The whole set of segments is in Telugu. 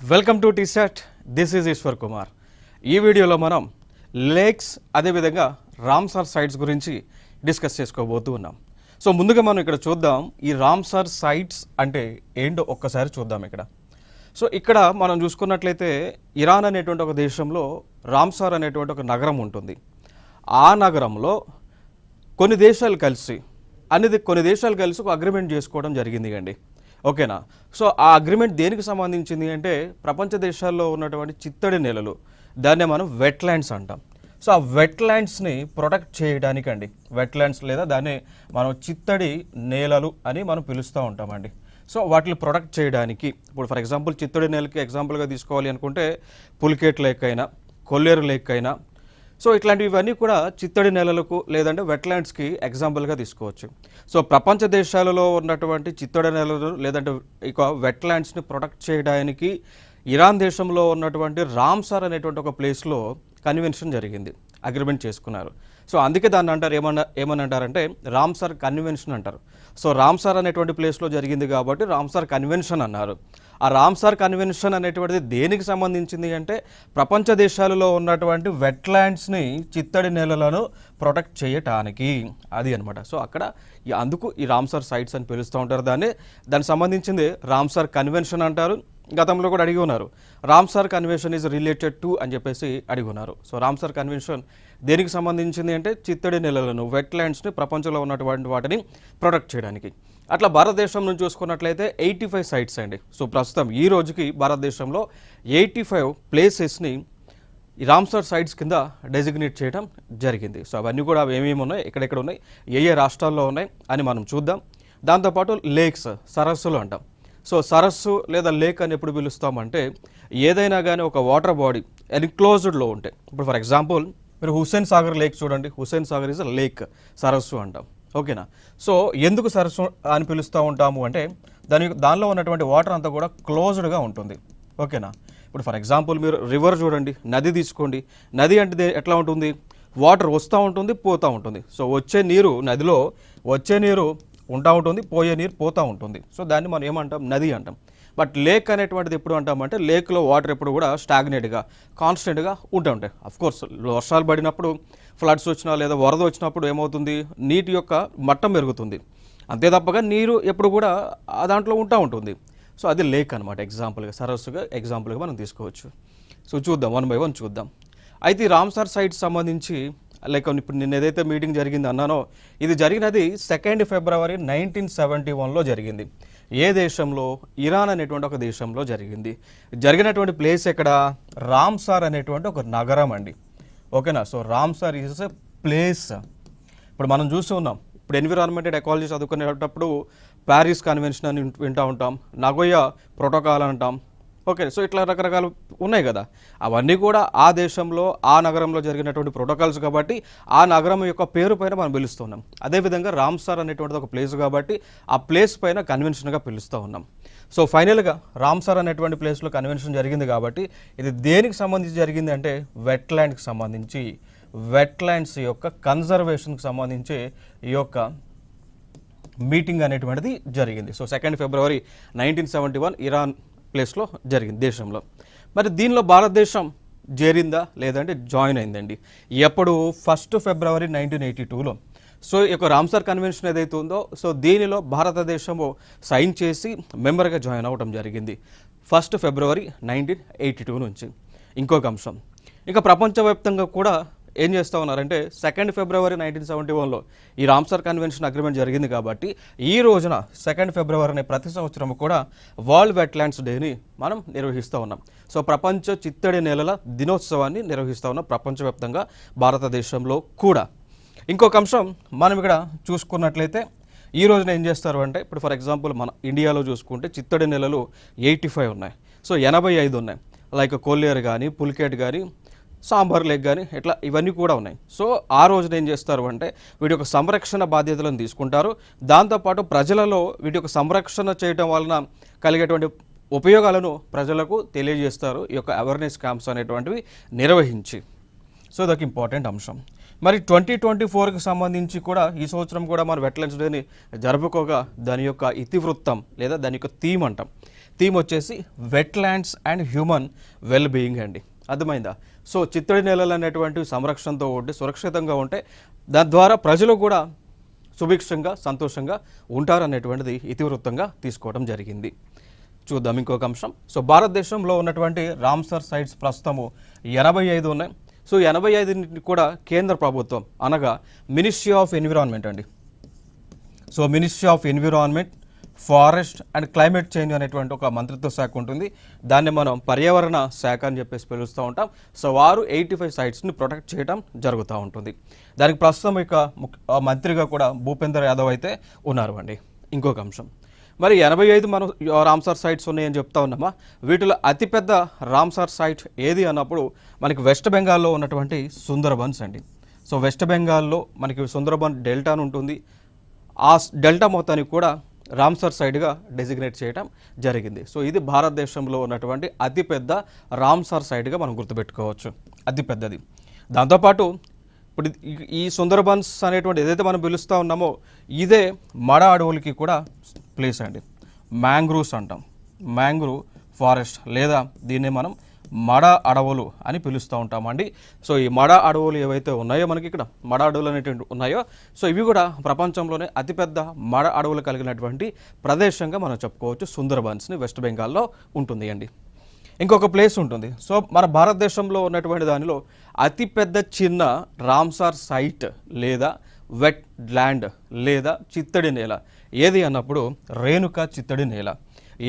Welcome to TSAT. This is Eshwar Kumar. ఈ వీడియోలో మనం లేక్స్ అదేవిధంగా రామ్సార్ సైట్స్ గురించి డిస్కస్ చేసుకోబోతూ ఉన్నాం. సో ముందుగా మనం ఇక్కడ చూద్దాం, ఈ రామ్సార్ సైట్స్ అంటే ఏంటో ఒక్కసారి చూద్దాం. ఇక్కడ మనం చూసుకున్నట్లయితే ఇరాన్ అనేటువంటి ఒక దేశంలో రామ్సార్ అనేటువంటి ఒక నగరం ఉంటుంది. ఆ నగరంలో కొన్ని దేశాలు కలిసి ఒక అగ్రిమెంట్ చేసుకోవడం జరిగింది అండి. ఓకేనా? సో ఆ అగ్రిమెంట్ దేనికి సంబంధించింది అంటే ప్రపంచ దేశాల్లో ఉన్నటువంటి చిత్తడి నేలలు, దాన్నే మనం వెట్లాండ్స్ అంటాం. సో ఆ వెట్లాండ్స్ని ప్రొటెక్ట్ చేయడానికి అండి, వెట్లాండ్స్ లేదా దాన్ని మనం చిత్తడి నేలలు అని మనం పిలుస్తూ ఉంటామండి. సో వాటిని ప్రొటెక్ట్ చేయడానికి ఇప్పుడు ఫర్ ఎగ్జాంపుల్ చిత్తడి నేలకి ఎగ్జాంపుల్గా తీసుకోవాలి అనుకుంటే పులికేట్ లేక్ అయినా, కొల్లేరు లేక్ అయినా, సో ఇట్లాంటివన్నీ కూడా చిత్తడి నేలలకు లేదంటే వెట్లాండ్స్కి ఎగ్జాంపుల్గా తీసుకోవచ్చు. సో ప్రపంచ దేశాలలో ఉన్నటువంటి చిత్తడి నేలలు లేదంటే ఇక వెట్లాండ్స్ని ప్రొటెక్ట్ చేయడానికి ఇరాన్ దేశంలో ఉన్నటువంటి రామ్సార్ అనేటువంటి ఒక ప్లేస్లో కన్వెన్షన్ జరిగింది, అగ్రిమెంట్ చేసుకున్నారు. సో అందుకే దాన్ని అంటారు ఏమని అంటారంటే రామ్సార్ కన్వెన్షన్ అంటారు. సో రామ్సార్ అనేటువంటి ప్లేస్లో జరిగింది కాబట్టి రామ్సార్ కన్వెన్షన్ అన్నారు. ఆ రామ్సార్ కన్వెన్షన్ అనేటువంటిది దేనికి సంబంధించింది అంటే ప్రపంచ దేశాలలో ఉన్నటువంటి వెట్లాండ్స్ని, చిత్తడి నేలలను ప్రొటెక్ట్ చేయటానికి, అది అనమాట. సో అక్కడ అందుకు ఈ రామ్సార్ సైట్స్ అని పిలుస్తూ ఉంటారు. దానికి సంబంధించింది రామ్సార్ కన్వెన్షన్ అంటారు. గతంలో కూడా అడిగి ఉన్నారు, Ramsar convention is related to అని చెప్పేసి అడిగి ఉన్నారు. సో రామ్సార్ కన్వెన్షన్ దేనికి సంబంధించింది అంటే చిత్తడి నేలలను, వెట్లాండ్స్ని, ప్రపంచంలో ఉన్నటువంటి వాటిని ప్రొటెక్ట్ చేయడానికి. అట్లా భారతదేశం నుంచి చూసుకున్నట్లయితే 85 సైట్స్ అండి. సో ప్రస్తుతం ఈ రోజుకి భారతదేశంలో 85 ప్లేసెస్ని ఈ రామ్సార్ సైట్స్ కింద డెసిగ్నేట్ చేయడం జరిగింది. సో అవన్నీ కూడా ఏమేమి ఉన్నాయి, ఎక్కడెక్కడ ఉన్నాయి, ఏ రాష్ట్రాల్లో ఉన్నాయి అని మనం చూద్దాం. దాంతోపాటు లేక్స్, సరస్సులు అంటాం. సో సరస్సు లేదా లేక్ అని ఎప్పుడు పిలుస్తామంటే ఏదైనా కానీ ఒక వాటర్ బాడీ ఎన్క్లోజ్డ్లో ఉంటాయి. ఇప్పుడు ఫర్ ఎగ్జాంపుల్ మీరు హుస్సేన్ సాగర్ లేక్ చూడండి, Hussain Sagar is a lake, సరస్సు అంటాం. ఓకేనా? సో ఎందుకు సరస్సు అని పిలుస్తూ ఉంటాము అంటే దానిలో ఉన్నటువంటి వాటర్ అంతా కూడా క్లోజ్డ్గా ఉంటుంది. ఓకేనా? ఇప్పుడు ఫర్ ఎగ్జాంపుల్ మీరు రివర్ చూడండి, నది తీసుకోండి. నది అంటే ఎట్లా ఉంటుంది, వాటర్ వస్తూ ఉంటుంది, పోతూ ఉంటుంది. సో వచ్చే నీరు, నదిలో వచ్చే నీరు ఉంటా ఉంటుంది, పోయే నీరు పోతూ ఉంటుంది. సో దాన్ని మనం ఏమంటాం, నది అంటాం. బట్ లేక్ అనేటువంటిది ఎప్పుడు అంటామంటే లేక్లో వాటర్ ఎప్పుడు కూడా స్టాగ్నేట్గా, కాన్స్టెంట్గా ఉంటాయి. అఫ్కోర్స్ వర్షాలు పడినప్పుడు, ఫ్లడ్స్ వచ్చినా లేదా వరద వచ్చినప్పుడు ఏమవుతుంది, నీటి యొక్క మట్టం పెరుగుతుంది. అంతే తప్పగా నీరు ఎప్పుడు కూడా ఆ దాంట్లో ఉంటుంది. సో అది లేక్ అనమాట. ఎగ్జాంపుల్గా, సరస్సుగా ఎగ్జాంపుల్గా మనం తీసుకోవచ్చు. సో చూద్దాం, 1 by 1 చూద్దాం. అయితే ఈ రామ్సార్ సైట్స్ సంబంధించి లైక్ ఇప్పుడు నిన్న ఏదైతే మీటింగ్ జరిగింది అన్నానో, ఇది జరిగినది 2 February 1971లో జరిగింది. ఏ దేశంలో? ఇరాన్ అనేటువంటి ఒక దేశంలో జరిగింది. జరిగినటువంటి ప్లేస్ ఎక్కడ? రామ్సార్ అనేటువంటి ఒక నగరం అండి. ఓకేనా? So Ramsar is a place. ఇప్పుడు మనం చూస్తూ ఉన్నాం, ఇప్పుడు ఎన్విరాన్మెంట్ అండ్ ఎకాలజీ చదువుకునేటప్పుడు ప్యారిస్ కన్వెన్షన్ అని వింటూ ఉంటాం, నగోయా ప్రోటోకాల్ అంటాం. ఓకే, సో ఇట్లా రకరకాలు ఉన్నాయి కదా. అవన్నీ కూడా ఆ దేశంలో, ఆ నగరంలో జరిగినటువంటి ప్రోటోకాల్స్ కాబట్టి ఆ నగరం యొక్క పేరు పైన మనం పిలుస్తున్నాం. అదేవిధంగా రామ్సార్ అనేటువంటిది ఒక ప్లేస్ కాబట్టి ఆ ప్లేస్ పైన కన్వెన్షన్గా పిలుస్తూ ఉన్నాం. సో ఫైనల్గా రామ్సార్ అనేటువంటి ప్లేస్లో కన్వెన్షన్ జరిగింది కాబట్టి ఇది దేనికి సంబంధించి జరిగింది అంటే వెట్లాండ్కి సంబంధించి, వెట్లాండ్స్ యొక్క కన్జర్వేషన్కి సంబంధించి ఈ యొక్క మీటింగ్ అనేటువంటిది జరిగింది. సో 2 February 1971 ఇరాన్ ప్లేస్లో జరిగింది, దేశంలో. మరి దీనిలో భారతదేశం చేరిందా లేదంటే జాయిన్ అయిందండి. ఎప్పుడు? 1 February 1982లో. సో ఈ యొక్క రామ్సార్ కన్వెన్షన్ ఏదైతే ఉందో, సో దీనిలో భారతదేశము సైన్ చేసి మెంబర్గా జాయిన్ అవ్వడం జరిగింది 1 February 1982 నుంచి. ఇంకొక అంశం, ఇక ప్రపంచవ్యాప్తంగా కూడా ఏం చేస్తూ ఉన్నారంటే 2 February 1971లో ఈ రామ్సార్ కన్వెన్షన్ అగ్రిమెంట్ జరిగింది కాబట్టి ఈ రోజున 2 February అనే ప్రతి సంవత్సరం కూడా వరల్డ్ వెట్లాండ్స్ డేని మనం నిర్వహిస్తూ ఉన్నాం. సో ప్రపంచ చిత్తడి నేలల దినోత్సవాన్ని నిర్వహిస్తూ ఉన్నాం ప్రపంచవ్యాప్తంగా, భారతదేశంలో కూడా. ఇంకొక అంశం మనం ఇక్కడ చూసుకున్నట్లయితే ఈ రోజున ఏం చేస్తారు అంటే ఇప్పుడు ఫర్ ఎగ్జాంపుల్ మన ఇండియాలో చూసుకుంటే చిత్తడి నేలలు 85 ఉన్నాయి. సో 85 ఉన్నాయి. లైక్ కొల్లేరు కానీ, పులికేట్ కానీ, సాంబార్ లేక్ కానీ, ఇట్లా ఇవన్నీ కూడా ఉన్నాయి. సో ఆ రోజున ఏం చేస్తారు అంటే వీటి యొక్క సంరక్షణ బాధ్యతలను తీసుకుంటారు. దాంతోపాటు ప్రజలలో వీటి యొక్క సంరక్షణ చేయడం వలన కలిగేటువంటి ఉపయోగాలను ప్రజలకు తెలియజేస్తారు, ఈ యొక్క అవేర్నెస్ క్యాంప్స్ అనేటువంటివి నిర్వహించి. సో ఇదొక ఇంపార్టెంట్ అంశం. మరి 2024కి సంబంధించి కూడా ఈ సంవత్సరం కూడా మన వెట్లాండ్స్ డేని జరుపుకోగా దాని యొక్క ఇతివృత్తం లేదా దాని యొక్క థీమ్ అంటాం. థీమ్ వచ్చేసి wetlands and human well being అండి. అర్థమైందా? సో చిత్తడి నేలలు అనేటువంటివి సంరక్షణతో ఉంటే సురక్షితంగా ఉంటే దాని ద్వారా ప్రజలు కూడా సుభిక్షంగా సంతోషంగా ఉంటారనేటువంటిది ఇతివృత్తంగా తీసుకోవడం జరిగింది. చూద్దాం ఇంకొక అంశం. సో భారతదేశంలో ఉన్నటువంటి రామ్సర్ సైట్స్ ప్రస్తుతము 85 ఉన్నాయి. సో 85 కూడా కేంద్ర ప్రభుత్వం అనగా మినిస్ట్రీ ఆఫ్ ఎన్విరాన్మెంట్ అండి. So ministry of environment, forest and climate change అనేటువంటి ఒక మంత్రిత్వ శాఖ ఉంటుంది. దాన్ని మనం పర్యావరణ శాఖ అని చెప్పేసి పిలుస్తూ ఉంటాం. సో వారు 85 సైట్స్ని ప్రొటెక్ట్ చేయడం జరుగుతూ ఉంటుంది. దానికి ప్రస్తుతం ఇక మంత్రిగా కూడా భూపేందర్ యాదవ్ అయితే ఉన్నారు అండి. ఇంకొక అంశం, మరి 85 మనం రామ్సార్ సైట్స్ ఉన్నాయని చెప్తా ఉన్నామా, వీటిలో అతిపెద్ద రామ్సార్ సైట్ ఏది అన్నప్పుడు మనకి వెస్ట్ బెంగాల్లో ఉన్నటువంటి సుందర్బన్స్ అండి. సో వెస్ట్ బెంగాల్లో మనకి సుందర్బన్ డెల్టా అని ఉంటుంది. ఆ డెల్టా మొత్తానికి కూడా రామ్సర్ సైట్గా డెసిగ్నేట్ చేయడం జరిగింది. సో ఇది భారతదేశంలో ఉన్నటువంటి అతిపెద్ద రామ్సర్ సైట్గా మనం గుర్తుపెట్టుకోవచ్చు, అతిపెద్దది. దాంతోపాటు ఇప్పుడు ఈ సుందర్బన్స్ అనేటువంటి ఏదైతే మనం పిలుస్తూ ఉన్నామో ఇదే మడ అడవులకి కూడా ప్లేస్ అండి. మ్యాంగ్రూవ్స్ అంటాం, మ్యాంగ్రూవ్ ఫారెస్ట్ లేదా దీన్నే మనం మడ అడవులు అని పిలుస్తూ ఉంటామండి. సో ఈ మడ అడవులు ఏవైతే ఉన్నాయో మనకి ఇక్కడ మడ అడవులు అనేటువంటి ఉన్నాయో, సో ఇవి కూడా ప్రపంచంలోనే అతిపెద్ద మడ అడవులు కలిగినటువంటి ప్రదేశంగా మనం చెప్పుకోవచ్చు. సుందర్బన్స్ని వెస్ట్ బెంగాల్లో ఉంటుంది అండి. ఇంకొక ప్లేస్ ఉంటుంది. సో మన భారతదేశంలో ఉన్నటువంటి దానిలో అతిపెద్ద చిన్న రామ్సార్ సైట్ లేదా వెట్ ల్యాండ్ లేదా చిత్తడి నేల ఏది అన్నప్పుడు రేణుకా చిత్తడి నేల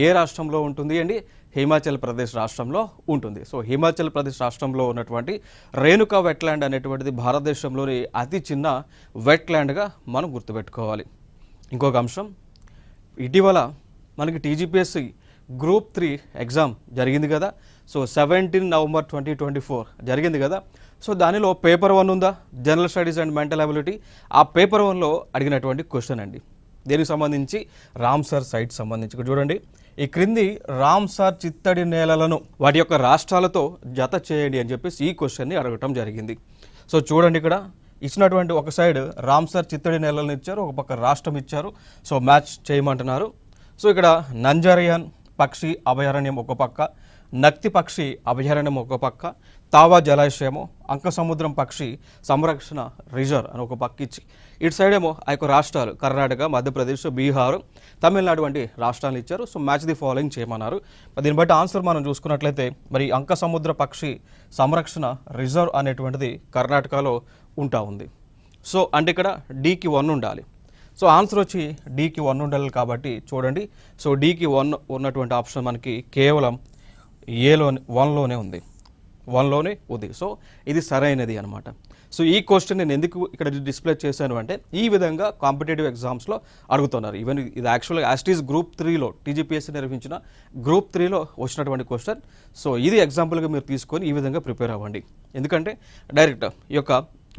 ఏ రాష్ట్రంలో ఉంటుంది అండి? హిమాచల్ ప్రదేశ్ రాష్ట్రంలో ఉంటుంది. సో హిమాచల్ ప్రదేశ్ రాష్ట్రంలో ఉన్నటువంటి రేణుకా వెట్లాండ్ అనేటువంటిది భారతదేశంలోని అతి చిన్న వెట్లాండ్గా మనం గుర్తుపెట్టుకోవాలి. ఇంకొక అంశం, ఇటీవల మనకి టీజీపీఎస్సీ గ్రూప్ 3 ఎగ్జామ్ జరిగింది కదా. సో 17 నవంబర్ 2024 జరిగింది కదా. సో దానిలో పేపర్ 1 ఉందా, general studies and mental ability. ఆ పేపర్ 1లో అడిగినటువంటి క్వశ్చన్ అండి. దీనికి సంబంధించి రామ్సర్ సైట్ సంబంధించి ఇక్కడ చూడండి, ఈ క్రింది రామ్సర్ చిత్తడి నేలలను వాటి యొక్క రాష్ట్రాలతో జత చేయండి అని చెప్పేసి ఈ క్వశ్చన్ని అడగటం జరిగింది. సో చూడండి, ఇక్కడ ఇచ్చినటువంటి ఒక సైడ్ రామ్సర్ చిత్తడి నేలలను ఇచ్చారు, ఒక పక్క రాష్ట్రం ఇచ్చారు. సో మ్యాచ్ చేయమంటున్నారు. సో ఇక్కడ నంజరియన్ పక్షి అభయారణ్యం ఒక పక్క, నక్తి పక్షి అభయారణ్యం ఒక పక్క, తావా జలాశయము, అంకసముద్రం పక్షి సంరక్షణ రిజర్వ్ అని ఒక పక్క ఇచ్చి ఇటు సైడ్ ఏమో ఆ యొక్క రాష్ట్రాలు కర్ణాటక, మధ్యప్రదేశ్, బీహార్, తమిళనాడు వంటి రాష్ట్రాలు ఇచ్చారు. సో మ్యాచ్ ది ఫాలోయింగ్ చేయమన్నారు. దీన్ని బట్టి ఆన్సర్ మనం చూసుకున్నట్లయితే మరి అంకసముద్ర పక్షి సంరక్షణ రిజర్వ్ అనేటువంటిది కర్ణాటకలో ఉంటా ఉంది. సో అంటే ఇక్కడ డీకి 1 ఉండాలి. సో ఆన్సర్ వచ్చి డీకి 1 ఉండాలి కాబట్టి చూడండి, సో డీకి 1 ఉన్నటువంటి ఆప్షన్ మనకి కేవలం ఏలోనే 1లోనే ఉంది, 1లోనే ఉంది. సో ఇది సరైనది అనమాట. సో ఈ క్వశ్చన్ నేను ఎందుకు ఇక్కడ డిస్ప్లే చేశాను అంటే ఈ విధంగా కాంపిటేటివ్ ఎగ్జామ్స్లో అడుగుతున్నారు. ఈవెన్ ఇది యాక్చువల్గా యాస్టీస్ గ్రూప్ 3లో టీజీపీఎస్సీ నిర్వహించిన గ్రూప్ 3లో వచ్చినటువంటి క్వశ్చన్. సో ఇది ఎగ్జాంపుల్గా మీరు తీసుకొని ఈ విధంగా ప్రిపేర్ అవ్వండి. ఎందుకంటే డైరెక్ట్ ఈ యొక్క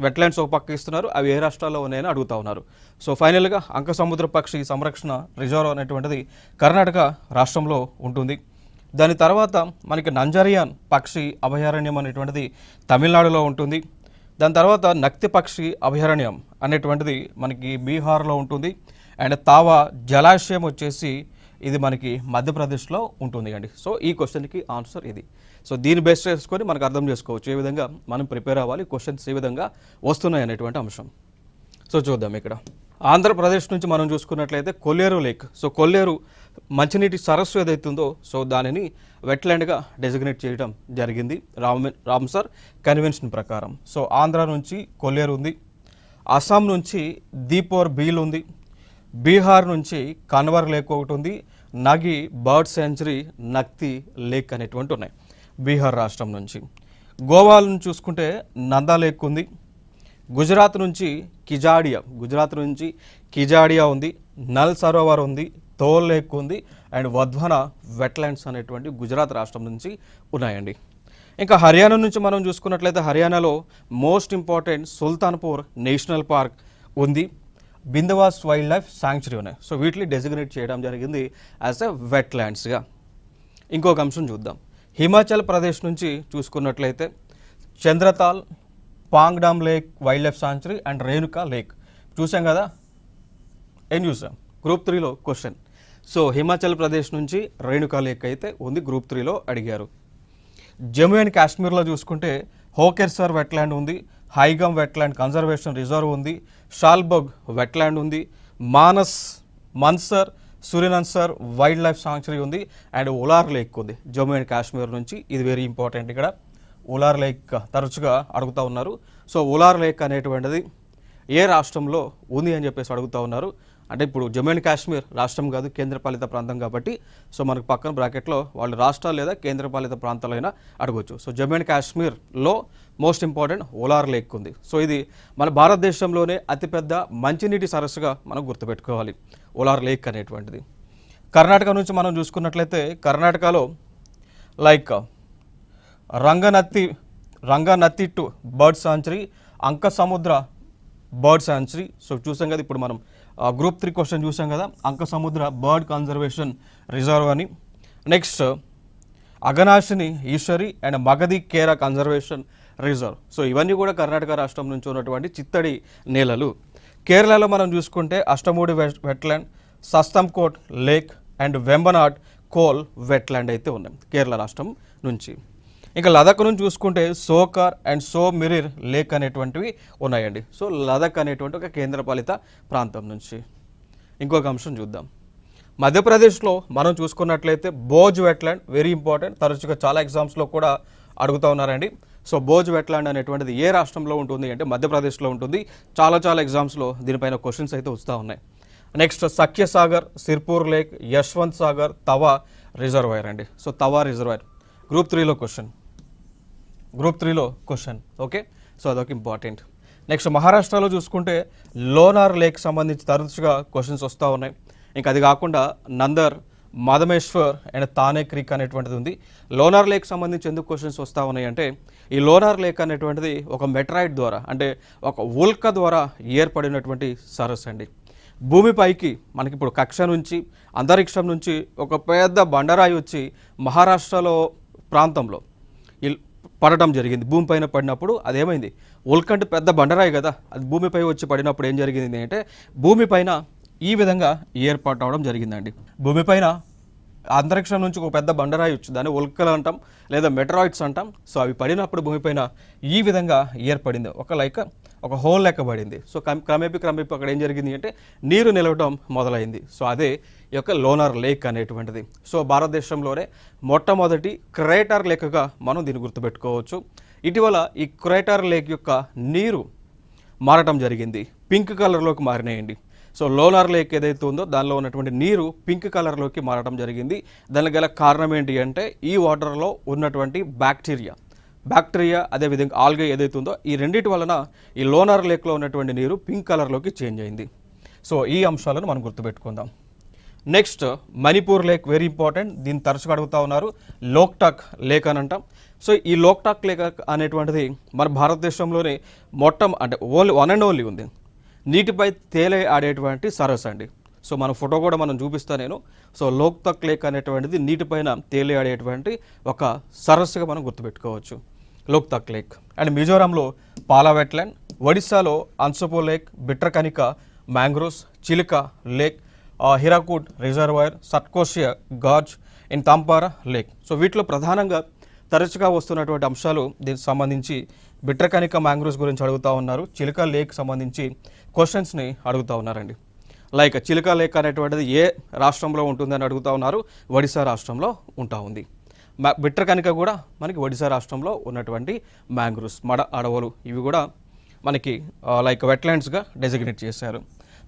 వెట్లాండ్స్ ఒక పక్క ఇస్తున్నారు, అవి ఏ రాష్ట్రాల్లో ఉన్నాయని అడుగుతూ ఉన్నారు. సో ఫైనల్గా అంకసముద్ర పక్షి సంరక్షణ రిజర్వ్ అనేటువంటిది కర్ణాటక రాష్ట్రంలో ఉంటుంది. దాని తర్వాత మనకి నంజరియన్ పక్షి అభయారణ్యం అనేటువంటిది తమిళనాడులో ఉంటుంది. దాని తర్వాత నక్తి పక్షి అభయారణ్యం అనేటువంటిది మనకి బీహార్లో ఉంటుంది. అండ్ తావా జలాశయం వచ్చేసి ఇది మనకి మధ్యప్రదేశ్లో ఉంటుంది అండి. సో ఈ క్వశ్చన్కి ఆన్సర్ ఇది. సో దీన్ని బేస్ చేసుకొని మనకు అర్థం చేసుకోవచ్చు ఏ విధంగా మనం ప్రిపేర్ అవ్వాలి, క్వశ్చన్స్ ఏ విధంగా వస్తున్నాయి అనేటువంటి అంశం. సో చూద్దాం, ఇక్కడ ఆంధ్రప్రదేశ్ నుంచి మనం చూసుకున్నట్లయితే కొల్లేరు లేక్. సో కొల్లేరు మంచినీటి సరస్సు ఏదైతుందో సో దానిని వెట్లాండ్గా డెసిగ్నేట్ చేయడం జరిగింది రామ్సర్ కన్వెన్షన్ ప్రకారం. సో ఆంధ్ర నుంచి కొల్లేరు ఉంది, అస్సాం నుంచి దీపోర్ బీల్ ఉంది, బీహార్ నుంచి కన్వర్ లేక్ ఒకటి ఉంది, నగి బర్డ్ సెంచరీ, నక్తి లేక్ అనేటువంటి ఉన్నాయి బీహార్ రాష్ట్రం నుంచి. గోవా నుంచి చూసుకుంటే నందా లేక్ ఉంది, గుజరాత్ నుంచి కిజాడియా ఉంది, నల్ సరోవర్ ఉంది, థోల్ లేక్ ఉంది, అండ్ వధ్వన వెట్లాండ్స్ అనేటువంటి గుజరాత్ రాష్ట్రం నుంచి ఉన్నాయండి. ఇంకా హర్యానా నుంచి మనం చూసుకున్నట్లయితే హర్యానాలో most important Sultanpur national park ఉంది, బిందవాస్ వైల్డ్ లైఫ్ శాంక్చురీ ఉన్నాయి. సో వీటిని డెసిగ్నేట్ చేయడం జరిగింది యాజ్ ఎ వెట్లాండ్స్గా. ఇంకొక అంశం చూద్దాం, హిమాచల్ ప్రదేశ్ నుంచి చూసుకున్నట్లయితే Chandratal, Pong Dam lake wildlife sanctuary and Renuka lake చూసాం కదా. ఏం చూసాం గ్రూప్ 3లో క్వశ్చన్. సో హిమాచల్ ప్రదేశ్ నుంచి రేణుకా లేక్ అయితే ఉంది, గ్రూప్ 3లో అడిగారు. జమ్మూ అండ్ కాశ్మీర్లో చూసుకుంటే హోకెర్సర్ వెట్లాండ్ ఉంది, హైగమ్ వెట్లాండ్ కన్జర్వేషన్ రిజర్వ్ ఉంది, షాల్బగ్ వెట్లాండ్ ఉంది, మానస్ మన్సర్ సురినన్సర్ వైల్డ్ లైఫ్ సాంచురీ ఉంది అండ్ ఉలార్ లేక్ ఉంది జమ్మూ అండ్ కాశ్మీర్ నుంచి. ఇది వెరీ ఇంపార్టెంట్. ఇక్కడ ఉలార్ లేక్ తరచుగా అడుగుతూ ఉన్నారు. సో ఉలార్ లేక్ అనేటువంటిది ఏ రాష్ట్రంలో ఉంది అని చెప్పేసి అడుగుతూ ఉన్నారు. అంటే ఇప్పుడు జమ్మూ అండ్ కాశ్మీర్ రాష్ట్రం కాదు, కేంద్రపాలిత ప్రాంతం కాబట్టి సో మనకు పక్కన బ్రాకెట్లో వాళ్ళు రాష్ట్రాలు లేదా కేంద్రపాలిత ప్రాంతాలైనా అడగవచ్చు. సో జమ్మూ అండ్ కాశ్మీర్లో మోస్ట్ ఇంపార్టెంట్ ఉలార్ లేక్ ఉంది. సో ఇది మన భారతదేశంలోనే అతిపెద్ద మంచినీటి సరస్సుగా మనం గుర్తుపెట్టుకోవాలి ఉలార్ లేక్ అనేటువంటిది. కర్ణాటక నుంచి మనం చూసుకున్నట్లయితే కర్ణాటకలో like Ranganathittu bird sanctuary, Ankasamudra bird sanctuary. So చూసాం కదా, ఇప్పుడు మనం గ్రూప్ 3 క్వశ్చన్ చూసాం కదా, అంకసముద్ర బర్డ్ కన్జర్వేషన్ రిజర్వ్ అని. Next Aghanashini estuary and Magadi Kere conservation reserve. So ఇవన్నీ కూడా కర్ణాటక రాష్ట్రం నుంచి ఉన్నటువంటి చిత్తడి నేలలు. కేరళలో మనం చూసుకుంటే Ashtamudi wetland, Sasthamcotta lake and Vembanad Kol wetland అయితే ఉన్నాయి కేరళ రాష్ట్రం నుంచి. ఇంకా లదాఖ్ నుంచి చూసుకుంటే సోకర్ అండ్ సో మిరిర్ లేక్ అనేటువంటివి ఉన్నాయండి. సో లదాఖ్ అనేటువంటి ఒక కేంద్రపాలిత ప్రాంతం నుంచి. ఇంకొక అంశం చూద్దాం. మధ్యప్రదేశ్లో మనం చూసుకున్నట్లయితే బోజ్ వెట్లాండ్ వెరీ ఇంపార్టెంట్, తరచుగా చాలా ఎగ్జామ్స్లో కూడా అడుగుతూ ఉన్నారండి. సో బోజ్ వెట్లాండ్ అనేటువంటిది ఏ రాష్ట్రంలో ఉంటుంది అంటే మధ్యప్రదేశ్లో ఉంటుంది. చాలా ఎగ్జామ్స్లో దీనిపైన క్వశ్చన్స్ అయితే వస్తూ ఉన్నాయి. Next Sakhya Sagar, Sirpur lake, Yashwant Sagar Tawa reservoir అండి. సో తవా రిజర్వాయర్ గ్రూప్ 3లో క్వశ్చన్. ఓకే, సో అదొక ఇంపార్టెంట్. నెక్స్ట్ మహారాష్ట్రలో చూసుకుంటే లోనార్ లేక్ సంబంధించి తరచుగా క్వశ్చన్స్ వస్తూ ఉన్నాయి. ఇంకా అది కాకుండా నందర్, మాధమేశ్వర్ అండ్ తానే క్రీక్ అనేటువంటిది ఉంది. లోనార్ లేక్ సంబంధించి ఎందుకు క్వశ్చన్స్ వస్తూ ఉన్నాయి అంటే ఈ లోనార్ లేక్ అనేటువంటిది ఒక మెట్రాయిడ్ ద్వారా అంటే ఒక ఉల్క ద్వారా ఏర్పడినటువంటి సరస్సు అండి. భూమిపైకి మనకి ఇప్పుడు కక్ష నుంచి అంతరిక్షం నుంచి ఒక పెద్ద బండరాయి వచ్చి మహారాష్ట్రలో ప్రాంతంలో పడటం జరిగింది. భూమిపైన పడినప్పుడు అదేమైంది, ఉల్కంటే పెద్ద బండరాయి కదా, అది భూమిపై వచ్చి పడినప్పుడు ఏం జరిగింది అంటే భూమిపైన ఈ విధంగా ఏర్పాటు అవడం జరిగిందండి. భూమిపైన అంతరిక్షం నుంచి ఒక పెద్ద బండరాయి వచ్చి దాన్ని ఉల్కలు అంటాం లేదా మెటరాయిడ్స్ అంటాం. సో అవి పడినప్పుడు భూమిపైన ఈ విధంగా ఏర్పడింది, ఒక హోల్ లెక్క పడింది. సో క్రమేపీ అక్కడ ఏం జరిగింది అంటే నీరు నిలవడం మొదలైంది. సో అదే ఈ యొక్క లోనార్ లేక్ అనేటువంటిది. సో భారతదేశంలోనే మొట్టమొదటి క్రేటర్ లేక్గా మనం దీన్ని గుర్తుపెట్టుకోవచ్చు. ఇటీవల ఈ క్రేటర్ లేక్ యొక్క నీరు మారటం జరిగింది, పింక్ కలర్లోకి మారినాయండి. సో లోనార్ లేక్ ఏదైతే ఉందో దానిలో ఉన్నటువంటి నీరు పింక్ కలర్లోకి మారటం జరిగింది. దానికి గల కారణం ఏంటి అంటే ఈ వాటర్లో ఉన్నటువంటి బ్యాక్టీరియా అదేవిధంగా ఆల్గే ఏదైతే ఉందో ఈ రెండింటి వలన ఈ లోనార్ లేక్లో ఉన్నటువంటి నీరు పింక్ కలర్లోకి చేంజ్ అయింది. సో ఈ అంశాలను మనం గుర్తుపెట్టుకుందాం. Next Manipur lake very important, దీన్ని తరచుగా అడుగుతూ ఉన్నారు. లోక్టాక్ లేక్ అని అంటాం. సో ఈ లోక్టాక్ లేక్ అనేటువంటిది మన భారతదేశంలోనే ఓన్లీ వన్ అండ్ ఓన్లీ ఉంది, నీటిపై తేలే ఆడేటువంటి సరస్సు అండి. సో మన ఫోటో కూడా మనం చూపిస్తాను నేను. సో లోక్టాక్ లేక్ అనేటువంటిది నీటిపైన తేలే ఆడేటువంటి ఒక సరస్సుగా మనం గుర్తుపెట్టుకోవచ్చు లోక్తాక్ లేక్. అండ్ మిజోరాంలో పాలా వెట్లాండ్, ఒడిస్సాలో Ansupa lake, Bhitarkanika mangroves, Chilika lake, Hirakud reservoir, Satkosia gorge, in Tampara lake. So వీటిలో ప్రధానంగా తరచుగా వస్తున్నటువంటి అంశాలు దీనికి సంబంధించి బిట్రకనిక మ్యాంగ్రోవ్స్ గురించి అడుగుతూ ఉన్నారు, చిలికా లేక్ సంబంధించి క్వశ్చన్స్ని అడుగుతూ ఉన్నారండి. లైక్ చిలికా లేక్ అనేటువంటిది ఏ రాష్ట్రంలో ఉంటుందని అడుగుతూ ఉన్నారు, ఒడిశా రాష్ట్రంలో ఉంది. బిట్రకనిక కూడా మనకి ఒడిశా రాష్ట్రంలో ఉన్నటువంటి మ్యాంగ్రోవ్స్ మడ అడవులు, ఇవి కూడా మనకి లైక్ వెట్లాండ్స్గా డెసిగ్నేట్ చేశారు.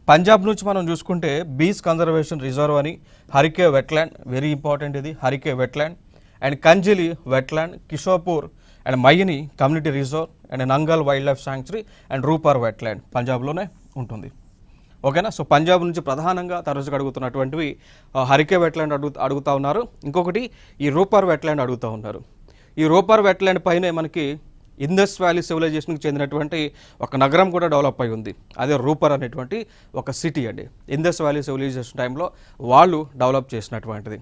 పంజాబ్ నుంచి మనం చూసుకుంటే బీస్ కన్జర్వేషన్ రిజర్వ్ అని, హరికే వెట్లాండ్ వెరీ ఇంపార్టెంట్, ఇది Harike wetland and Kanjli wetland, Keshopur and Miani community reserve and Nangal wildlife sanctuary and Ropar wetland పంజాబ్లోనే ఉంటుంది. ఓకేనా. సో పంజాబ్ నుంచి ప్రధానంగా తరచుగా అడుగుతున్నటువంటివి హరికే వెట్లాండ్ అడుగుతూ ఉన్నారు. ఇంకొకటి ఈ రూపార్ వెట్లాండ్ అడుగుతూ ఉన్నారు. ఈ రూపార్ వెట్లాండ్ పైనే మనకి ఇండస్ వ్యాలీ సివిలైజేషన్కి చెందినటువంటి ఒక నగరం కూడా డెవలప్ అయి ఉంది, అదే రూపర్ అనేటువంటి ఒక సిటీ అండి. ఇండస్ వ్యాలీ సివిలైజేషన్ టైంలో వాళ్ళు డెవలప్ చేసినటువంటిది,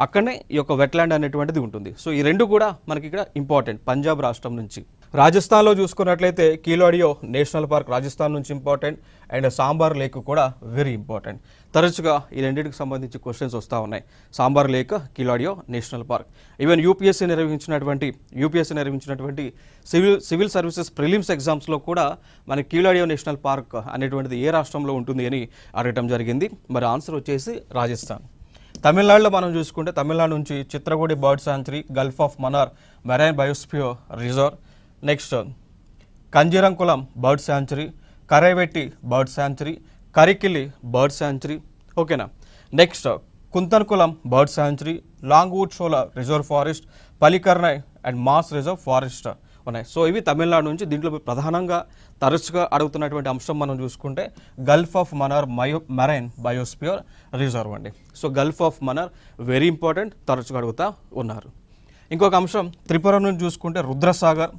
అక్కడనే ఈ యొక్క వెట్లాండ్ అనేటువంటిది ఉంటుంది. సో ఈ రెండు కూడా మనకి ఇక్కడ ఇంపార్టెంట్ పంజాబ్ రాష్ట్రం నుంచి. రాజస్థాన్లో చూసుకున్నట్లయితే కీలాడియో నేషనల్ పార్క్ రాజస్థాన్ నుంచి ఇంపార్టెంట్ అండ్ సాంబార్ లేక్ కూడా వెరీ ఇంపార్టెంట్. తరచుగా ఈ రెండింటికి సంబంధించి క్వశ్చన్స్ వస్తూ ఉన్నాయి. Sambhar lake, Keoladeo national park. Even UPSC నిర్వహించినటువంటి సివిల్ సర్వీసెస్ ప్రిలిమ్స్ ఎగ్జామ్స్లో కూడా మన కీలాడియో నేషనల్ పార్క్ అనేటువంటిది ఏ రాష్ట్రంలో ఉంటుంది అని అడగటం జరిగింది. మరి ఆన్సర్ వచ్చేసి రాజస్థాన్. తమిళనాడులో మనం చూసుకుంటే తమిళనాడు నుంచి Chitrangudi bird sanctuary, Gulf of Mannar marine biosphere reserve, next Kanjirankulam bird sanctuary, Karaivetti bird sanctuary, Karikili bird sanctuary. ఓకేనా. Next Koonthankulam bird sanctuary, Longwood Shola reserve forest, Pallikaranai and marsh reserve forest ఉన్నాయి. సో ఇవి తమిళనాడు నుంచి. దీంట్లో ప్రధానంగా తరచుగా అడుగుతున్నటువంటి అంశం మనం చూసుకుంటే Gulf of Mannar marine biosphere reserve అండి. So Gulf of Mannar very important, తరచుగా అడుగుతూ ఉన్నారు. ఇంకొక అంశం త్రిపుర నుంచి చూసుకుంటే రుద్రసాగర్,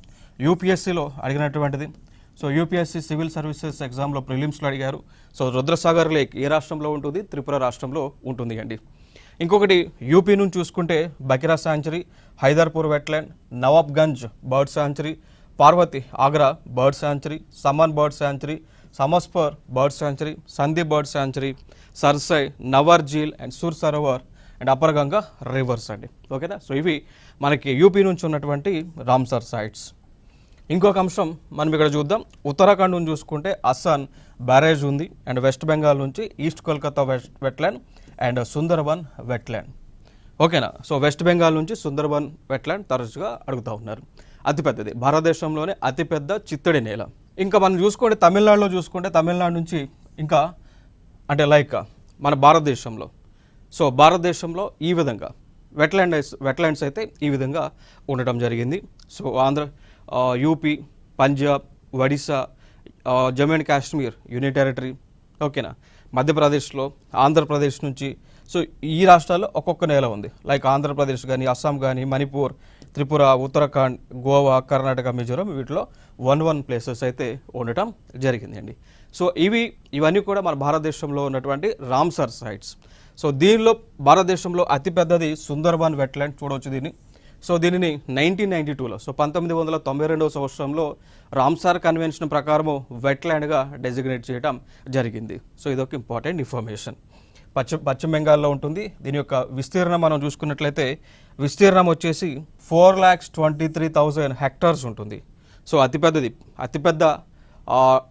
యూపీఎస్సీలో అడిగినటువంటిది. సో యూపీఎస్సీ సివిల్ సర్వీసెస్ ఎగ్జామ్లో ప్రిలిమ్స్లో అడిగారు. సో రుద్రసాగర్ లేక్ ఏ రాష్ట్రంలో ఉంటుంది? త్రిపుర రాష్ట్రంలో ఉంటుంది అండి. ఇంకొకటి యూపీ నుంచి చూసుకుంటే Bakhira sanctuary, Haiderpur wetland, Nawabganj bird sanctuary, Parvati Agra bird sanctuary, Saman bird sanctuary, Samaspur bird sanctuary, Sandi bird sanctuary, Sarsai, Nawar Jheel and Sur Sarovar and upper Ganga rivers అండి. ఓకేనా. సో ఇవి మనకి యూపీ నుంచి ఉన్నటువంటి రామ్సర్ సైట్స్. ఇంకొక అంశం మనం ఇక్కడ చూద్దాం. ఉత్తరాఖండ్ నుంచి చూసుకుంటే అస్సాన్ బ్యారేజ్ ఉంది అండ్ వెస్ట్ బెంగాల్ నుంచి east Kolkata wetland and Sundarban wetland. ఓకేనా. సో వెస్ట్ బెంగాల్ నుంచి సుందర్బన్ వెట్లాండ్ తరచుగా అడుగుతూ ఉన్నారు. అతిపెద్దది, భారతదేశంలోనే అతిపెద్ద చిత్తడి నేల. ఇంకా మనం చూసుకుంటే తమిళనాడులో చూసుకుంటే తమిళనాడు నుంచి ఇంకా అంటే లైక్ మన భారతదేశంలో. సో భారతదేశంలో ఈ విధంగా వెట్లాండ్స్ అయితే ఈ విధంగా ఉండటం జరిగింది. So UP, Punjab, Odisha, Jammu and Kashmir union territory. ఓకేనా. మధ్యప్రదేశ్లో, ఆంధ్రప్రదేశ్ నుంచి. సో ఈ రాష్ట్రాల్లో ఒక్కొక్క నేల ఉంది. లైక్ ఆంధ్రప్రదేశ్ కానీ, అస్సాం కానీ, మణిపూర్, త్రిపుర, ఉత్తరాఖండ్, గోవా, కర్ణాటక, మిజోరం వీటిలో 1 ప్లేసెస్ అయితే ఉండటం జరిగిందండి. సో ఇవన్నీ కూడా మన భారతదేశంలో ఉన్నటువంటి రామ్సర్ సైట్స్. సో దీనిలో భారతదేశంలో అతిపెద్దది సుందర్బన్ వెట్లాండ్. చూడవచ్చు దీన్ని. సో దీనిని 1992లో, సో 1992వ సంవత్సరంలో రామ్సార్ కన్వెన్షన్ ప్రకారము వెట్లాండ్గా డెసిగ్నేట్ చేయడం జరిగింది. సో ఇదొక ఇంపార్టెంట్ ఇన్ఫర్మేషన్. పశ్చిమ బెంగాల్లో ఉంటుంది. దీని యొక్క విస్తీర్ణం మనం చూసుకున్నట్లయితే విస్తీర్ణం వచ్చేసి 4,23,000 హెక్టార్స్ ఉంటుంది. సో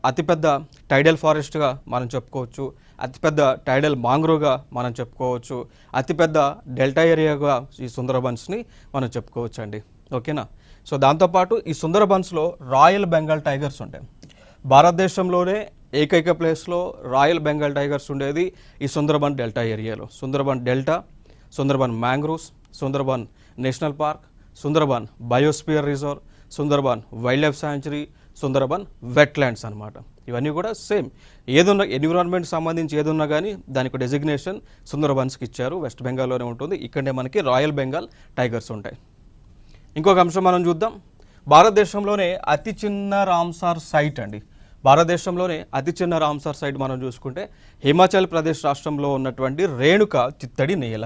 అతిపెద్ద టైడల్ ఫారెస్ట్గా మనం చెప్పుకోవచ్చు, అతిపెద్ద టైడల్ మాంగ్రోవ్గా మనం చెప్పుకోవచ్చు, అతిపెద్ద డెల్టా ఏరియాగా ఈ సుందరబన్స్ని మనం చెప్పుకోవచ్చు అండి. ఓకేనా. సో దాంతోపాటు ఈ సుందరబన్స్లో రాయల్ బెంగాల్ టైగర్స్ ఉంటాయి. భారతదేశంలోనే ఏకైక ప్లేస్లో రాయల్ బెంగాల్ టైగర్స్ ఉండేది ఈ సుందరబన్ డెల్టా ఏరియాలో. Sundarban delta, Sundarban mangroves, Sundarban national park, Sundarban biosphere reserve, Sundarban wildlife sanctuary, Sundarban wetlands అనమాట. ఇవన్నీ కూడా సేమ్. ఏదున్నా ఎన్విరాన్మెంట్ సంబంధించి ఏదున్నా కానీ దానికి డెసిగ్నేషన్ సుందరబన్స్కి ఇచ్చారు. వెస్ట్ బెంగాల్లోనే ఉంటుంది. ఇక్కడే మనకి రాయల్ బెంగాల్ టైగర్స్ ఉంటాయి. ఇంకొక అంశం మనం చూద్దాం. భారతదేశంలోనే అతి చిన్న రామ్సార్ సైట్ అండి. భారతదేశంలోనే అతి చిన్న రామ్సార్ సైట్ మనం చూసుకుంటే హిమాచల్ ప్రదేశ్ రాష్ట్రంలో ఉన్నటువంటి రేణుక చిత్తడి నేల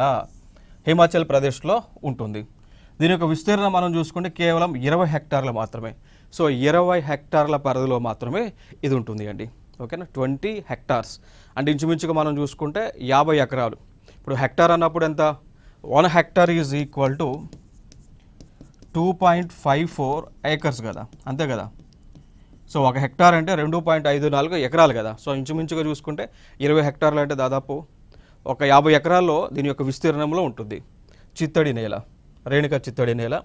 హిమాచల్ ప్రదేశ్లో ఉంటుంది. దీని యొక్క విస్తీర్ణం మనం చూసుకుంటే కేవలం 20 హెక్టార్లు మాత్రమే. సో 20 హెక్టార్ల పరిధిలో మాత్రమే ఇది ఉంటుంది అండి. ఓకేనా. 20 హెక్టార్స్ అంటే ఇంచుమించుగా మనం చూసుకుంటే 50 ఎకరాలు. ఇప్పుడు హెక్టార్ అన్నప్పుడు ఎంత? 1 hectare is equal to 2.54 acres కదా, అంతే కదా. సో 1 హెక్టార్ అంటే 2.54 ఎకరాలు కదా. సో ఇంచుమించుగా చూసుకుంటే 20 హెక్టార్లు అంటే దాదాపు ఒక 50 ఎకరాల్లో దీని యొక్క విస్తీర్ణంలో ఉంటుంది చిత్తడి నేల, రేణుక చిత్తడి నేల.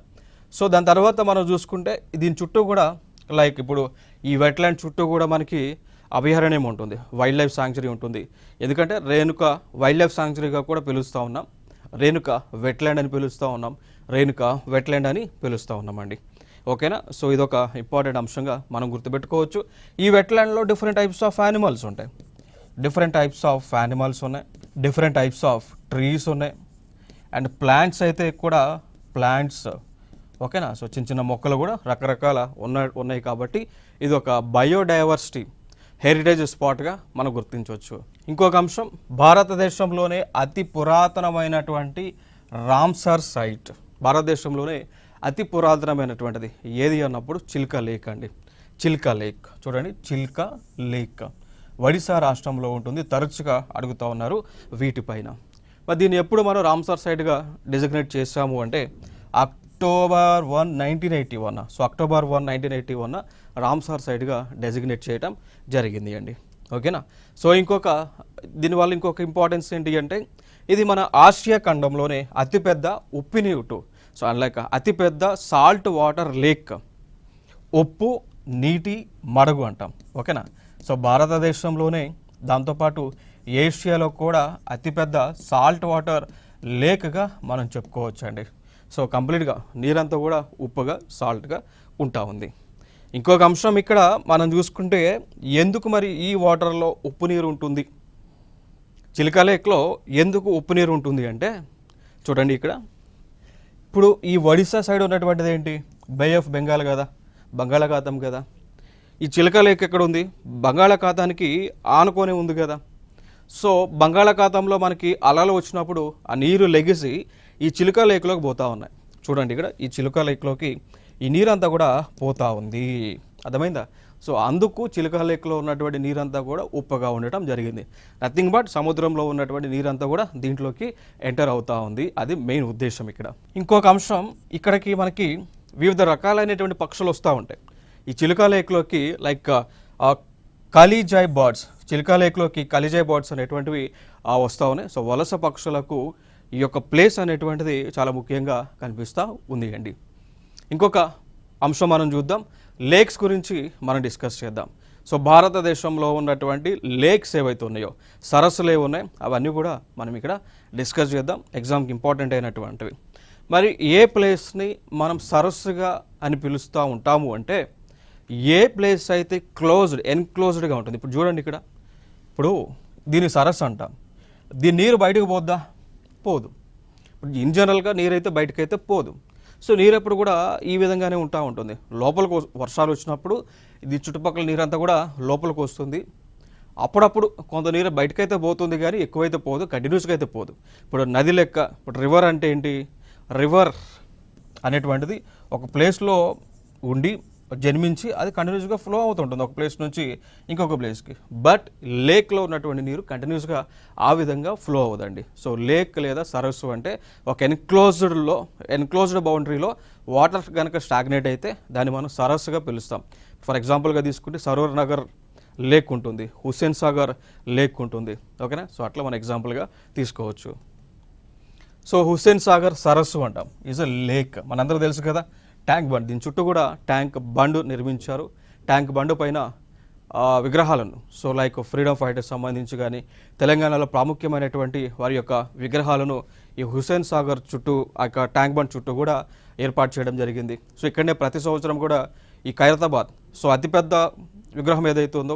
సో దాని తర్వాత మనం చూసుకుంటే దీని చుట్టూ కూడా లైక్ ఇప్పుడు ఈ వెట్లాండ్ చుట్టూ కూడా మనకి అభయారణ్యం ఉంటుంది, వైల్డ్ లైఫ్ శాంక్చురీ ఉంటుంది. ఎందుకంటే రేణుక వైల్డ్ లైఫ్ శాంక్చురీగా కూడా పిలుస్తూ ఉన్నాం, రేణుక వెట్లాండ్ అని పిలుస్తూ ఉన్నాం, రేణుక వెట్లాండ్ అని పిలుస్తూ ఉన్నామండి. ఓకేనా. సో ఇదొక ఇంపార్టెంట్ అంశంగా మనం గుర్తుపెట్టుకోవచ్చు. ఈ వెట్లాండ్లో డిఫరెంట్ టైప్స్ ఆఫ్ యానిమల్స్ ఉంటాయి, డిఫరెంట్ టైప్స్ ఆఫ్ ట్రీస్ ఉన్నాయి అండ్ ప్లాంట్స్ అయితే కూడా ప్లాంట్స్. ఓకేనా. సో చిన్న చిన్న మొక్కలు కూడా రకరకాల ఉన్నాయి కాబట్టి ఇది ఒక బయోడైవర్సిటీ హెరిటేజ్ స్పాట్గా మనం గుర్తించవచ్చు. ఇంకొక అంశం, భారతదేశంలోనే అతి పురాతనమైనటువంటి రామ్సర్ సైట్, భారతదేశంలోనే అతి పురాతనమైనటువంటిది ఏది అన్నప్పుడు చిల్కా లేక్ అండి. చిల్కా లేక్ చూడండి, చిల్కా లేక్ ఒడిశా రాష్ట్రంలో ఉంటుంది. తరచుగా అడుగుతూ ఉన్నారు వీటిపైన. మరి దీన్ని ఎప్పుడు మనం రామ్సార్ సైట్గా డిజిగ్నేట్ చేసాము అంటే అక్టోబర్ 1, 1981. సో అక్టోబర్ 1, 1981 రామ్సార్ సైట్గా డెసిగ్నేట్ చేయడం జరిగింది అండి. ఓకేనా. సో దీనివల్ల ఇంకొక ఇంపార్టెన్స్ ఏంటి అంటే ఇది మన ఆసియా ఖండంలోనే అతిపెద్ద ఉప్పు సో లైక్ అతిపెద్ద సాల్ట్ వాటర్ లేక్, ఉప్పు నీటి మడుగు అంటాం. ఓకేనా. సో భారతదేశంలోనే దాంతోపాటు ఏషియాలో కూడా అతిపెద్ద సాల్ట్ వాటర్ లేక్గా మనం చెప్పుకోవచ్చు అండి. సో కంప్లీట్గా నీరంతా కూడా ఉప్పుగా సాల్ట్గా ఉంటా ఉంది. ఇంకొక అంశం ఇక్కడ మనం చూసుకుంటే ఎందుకు మరి ఈ వాటర్లో ఉప్పు నీరు ఉంటుంది, చిల్కా లేక్లో ఎందుకు ఉప్పు నీరు ఉంటుంది అంటే చూడండి ఇక్కడ ఇప్పుడు ఈ ఒడిశా సైడ్ ఉన్నటువంటిది ఏంటి, బే ఆఫ్ బెంగాల్ కదా, బంగాళాఖాతం కదా. ఈ చిల్కా లేక్ ఎక్కడ ఉంది, బంగాళాఖాతానికి ఆనుకొని ఉంది కదా. సో బంగాళాఖాతంలో మనకి అలలు వచ్చినప్పుడు ఆ నీరు లెగిసి ఈ చిల్కా లేక్లోకి పోతూ ఉన్నాయి. చూడండి ఇక్కడ ఈ చిల్కా లేక్లోకి ఈ నీరంతా కూడా పోతూ ఉంది, అర్థమైందా. సో అందుకు చిల్కా లేక్లో ఉన్నటువంటి నీరంతా కూడా ఉప్పగా ఉండటం జరిగింది. నథింగ్ బట్ సముద్రంలో ఉన్నటువంటి నీరంతా కూడా దీంట్లోకి ఎంటర్ అవుతూ ఉంది. అది మెయిన్ ఉద్దేశం ఇక్కడ. ఇంకొక అంశం, ఇక్కడికి మనకి వివిధ రకాలైనటువంటి పక్షులు వస్తూ ఉంటాయి ఈ చిల్కా లేక్లోకి. లైక్ కలిజాయ్ బర్డ్స్, చిల్కా లేక్లోకి కలిజాయ్ బర్డ్స్ అనేటువంటివి వస్తూ ఉన్నాయి. సో వలస పక్షులకు ఈ యొక్క ప్లేస్ అనేటువంటిది చాలా ముఖ్యంగా కనిపిస్తూ ఉంది అండి. ఇంకొక అంశం మనం చూద్దాం, లేక్స్ గురించి మనం డిస్కస్ చేద్దాం. సో భారతదేశంలో ఉన్నటువంటి లేక్స్ ఏవైతే ఉన్నాయో, సరస్సులు ఏవి ఉన్నాయో అవన్నీ కూడా మనం ఇక్కడ డిస్కస్ చేద్దాం, ఎగ్జామ్కి ఇంపార్టెంట్ అయినటువంటివి. మరి ఏ ప్లేస్ని మనం సరస్సుగా అని పిలుస్తూ ఉంటాము అంటే ఏ ప్లేస్ అయితే ఎన్క్లోజ్డ్గా ఉంటుంది. ఇప్పుడు చూడండి ఇక్కడ, ఇప్పుడు దీని సరస్సు అంటాం, దీని నీరు బయటకు పోద్దా, పోదు. ఇప్పుడు ఇన్ జనరల్గా నీరైతే బయటకైతే పోదు. సో నీరు ఎప్పుడు కూడా ఈ విధంగానే ఉంటుంది. లోపలికి వర్షాలు వచ్చినప్పుడు ఇది చుట్టుపక్కల నీరంతా కూడా లోపలికి వస్తుంది. అప్పుడప్పుడు కొంత నీరు బయటకైతే పోతుంది కానీ ఎక్కువైతే పోదు, కంటిన్యూస్గా అయితే పోదు. ఇప్పుడు నది లెక్క, ఇప్పుడు రివర్ అంటే ఏంటి, రివర్ అనేటువంటిది ఒక ప్లేస్లో ఉండి జన్మించి అది కంటిన్యూస్గా ఫ్లో అవుతుంటుంది ఒక ప్లేస్ నుంచి ఇంకొక ప్లేస్కి. బట్ లేక్లో ఉన్నటువంటి నీరు కంటిన్యూస్గా ఆ విధంగా ఫ్లో అవ్వదండి. సో లేక్ లేదా సరస్సు అంటే ఒక ఎన్క్లోజ్డ్ బౌండరీలో వాటర్ కనుక స్టాగ్నేట్ అయితే దాన్ని మనం సరస్సుగా పిలుస్తాం. ఫర్ ఎగ్జాంపుల్గా తీసుకుంటే సరోవర్ నగర్ లేక్ ఉంటుంది, హుస్సేన్ సాగర్ లేక్ ఉంటుంది. ఓకేనా. సో అట్లా మనం ఎగ్జాంపుల్గా తీసుకోవచ్చు. సో హుస్సేన్ సాగర్ సరస్సు అంటాం, ఈజ్ అ లేక్. మనందరూ తెలుసు కదా, ట్యాంక్ బండ్, దీని చుట్టూ కూడా ట్యాంక్ బండ్ నిర్మించారు. ట్యాంక్ బండ్ పైన విగ్రహాలను, సో లైక్ ఫ్రీడమ్ ఫైటర్స్ సంబంధించి కానీ తెలంగాణలో ప్రాముఖ్యమైనటువంటి వారి యొక్క విగ్రహాలను ఈ హుస్సేన్ సాగర్ చుట్టూ ఆ యొక్క ట్యాంక్ బండ్ చుట్టూ కూడా ఏర్పాటు చేయడం జరిగింది. సో ఇక్కడనే ప్రతి సంవత్సరం కూడా ఈ ఖైరతాబాద్, సో అతిపెద్ద విగ్రహం ఏదైతే ఉందో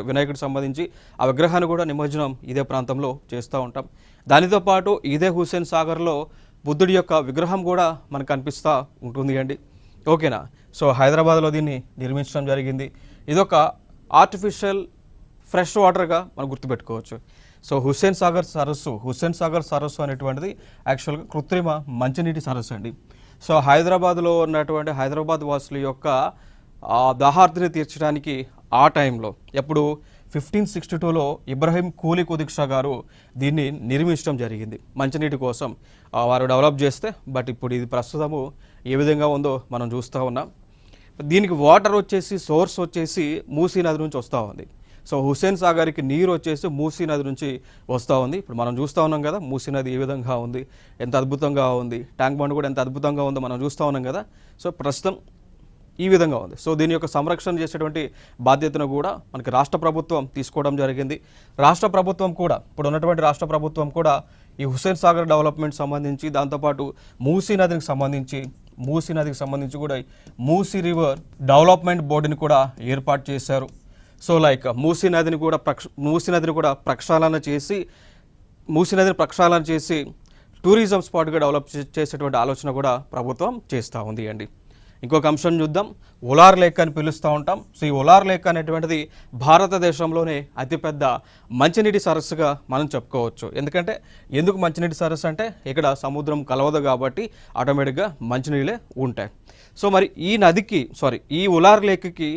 వినాయకుడికి సంబంధించి ఆ విగ్రహాన్ని కూడా నిమజ్జనం ఇదే ప్రాంతంలో చేస్తూ ఉంటాం. దానితో పాటు ఇదే హుస్సేన్ సాగర్లో బుద్ధుడి యొక్క విగ్రహం కూడా మనకు కనిపిస్తూ ఉంటుంది అండి. ఓకేనా. సో హైదరాబాద్లో దీన్ని నిర్మించడం జరిగింది. ఇదొక ఆర్టిఫిషియల్ ఫ్రెష్ వాటర్గా మనం గుర్తుపెట్టుకోవచ్చు. సో హుస్సేన్ సాగర్ సరస్సు అనేటువంటిది యాక్చువల్గా కృత్రిమ మంచినీటి సరస్సు అండి. సో హైదరాబాద్లో ఉన్నటువంటి హైదరాబాద్ వాసుల యొక్క దాహార్తిని తీర్చడానికి ఆ టైంలో ఎప్పుడు 1562లో ఇబ్రహీం కూలీ కుతుబ్ షా గారు దీన్ని నిర్మించడం జరిగింది మంచినీటి కోసం. వారు డెవలప్ చేస్తే, బట్ ఇప్పుడు ఇది ప్రస్తుతము ఏ విధంగా ఉందో మనం చూస్తూ ఉన్నాం. దీనికి వాటర్ సోర్స్ వచ్చేసి మూసీ నది నుంచి వస్తూ ఉంది. సో హుస్సేన్ సాగర్కి నీరు వచ్చేసి మూసీ నది నుంచి వస్తూ ఉంది. ఇప్పుడు మనం చూస్తూ ఉన్నాం కదా మూసీ నది ఏ విధంగా ఉంది, ఎంత అద్భుతంగా ఉంది, ట్యాంక్ బండ్ కూడా ఎంత అద్భుతంగా ఉందో మనం చూస్తూ ఉన్నాం కదా. సో ప్రస్తుతం ఈ విధంగా ఉంది. సో దీని యొక్క సంరక్షణ చేసేటువంటి బాధ్యతను కూడా మనకి రాష్ట్ర ప్రభుత్వం తీసుకోవడం జరిగింది. రాష్ట్ర ప్రభుత్వం కూడా ఇప్పుడు ఉన్నటువంటి రాష్ట్ర ప్రభుత్వం కూడా ఈ హుస్సేన్ సాగర్ డెవలప్మెంట్ సంబంధించి, దాంతోపాటు మూసీ నదికి సంబంధించి కూడా మూసీ రివర్ డెవలప్మెంట్ బోర్డుని కూడా ఏర్పాటు చేశారు. సో లైక్ మూసీ నదిని కూడా ప్రక్షాళన చేసి టూరిజం స్పాట్గా డెవలప్ చేసేటువంటి ఆలోచన కూడా ప్రభుత్వం చేస్తూ ఉంది అండి. ఇంకొక అంశం చూద్దాం, ఉలార్ లేక్ అని పిలుస్తూ ఉంటాం. సో ఈ ఉలార్ లేక్ అనేటువంటిది భారతదేశంలోనే అతిపెద్ద మంచినీటి సరస్సుగా మనం చెప్పుకోవచ్చు. ఎందుకు మంచినీటి సరస్సు అంటే ఇక్కడ సముద్రం కలవదు కాబట్టి ఆటోమేటిక్గా మంచినీళ్ళే ఉంటాయి. సో మరి ఈ ఉలార్ లేక్కి